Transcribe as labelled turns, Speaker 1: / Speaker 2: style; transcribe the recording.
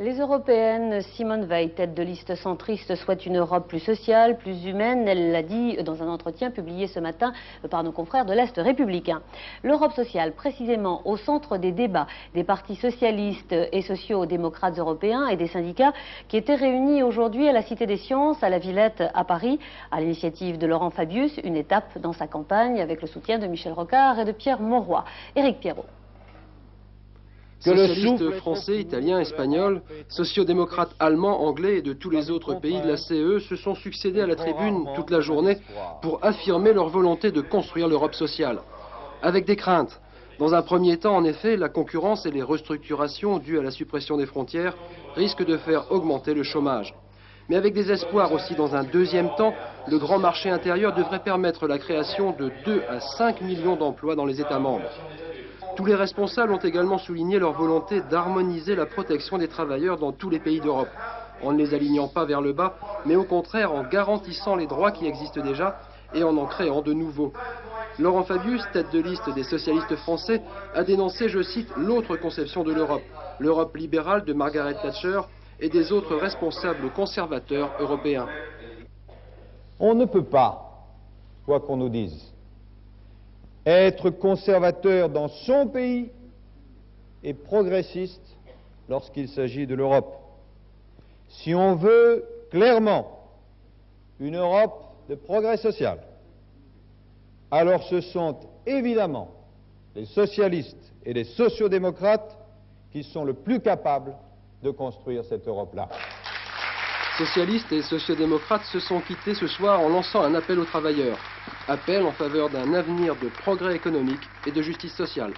Speaker 1: Les européennes, Simone Veil, tête de liste centriste, souhaite une Europe plus sociale, plus humaine. Elle l'a dit dans un entretien publié ce matin par nos confrères de l'Est républicain. L'Europe sociale, précisément au centre des débats des partis socialistes et sociaux-démocrates européens et des syndicats qui étaient réunis aujourd'hui à la Cité des Sciences, à la Villette, à Paris, à l'initiative de Laurent Fabius, une étape dans sa campagne avec le soutien de Michel Rocard et de Pierre Mauroy. Éric Pierrot.
Speaker 2: Socialistes français, italiens, espagnols, sociodémocrates allemands, anglais et de tous les autres pays de la CE se sont succédés à la tribune toute la journée pour affirmer leur volonté de construire l'Europe sociale. Avec des craintes. Dans un premier temps, en effet, la concurrence et les restructurations dues à la suppression des frontières risquent de faire augmenter le chômage. Mais avec des espoirs aussi dans un deuxième temps, le grand marché intérieur devrait permettre la création de 2 à 5 millions d'emplois dans les États membres. Tous les responsables ont également souligné leur volonté d'harmoniser la protection des travailleurs dans tous les pays d'Europe, en ne les alignant pas vers le bas, mais au contraire en garantissant les droits qui existent déjà et en créant de nouveaux. Laurent Fabius, tête de liste des socialistes français, a dénoncé, je cite, l'autre conception de l'Europe, l'Europe libérale de Margaret Thatcher et des autres responsables conservateurs européens.
Speaker 3: On ne peut pas, quoi qu'on nous dise, être conservateur dans son pays et progressiste lorsqu'il s'agit de l'Europe. Si on veut clairement une Europe de progrès social, alors ce sont évidemment les socialistes et les sociodémocrates qui sont le plus capables de construire cette Europe-là.
Speaker 2: Socialistes et sociodémocrates se sont quittés ce soir en lançant un appel aux travailleurs. Appel en faveur d'un avenir de progrès économique et de justice sociale.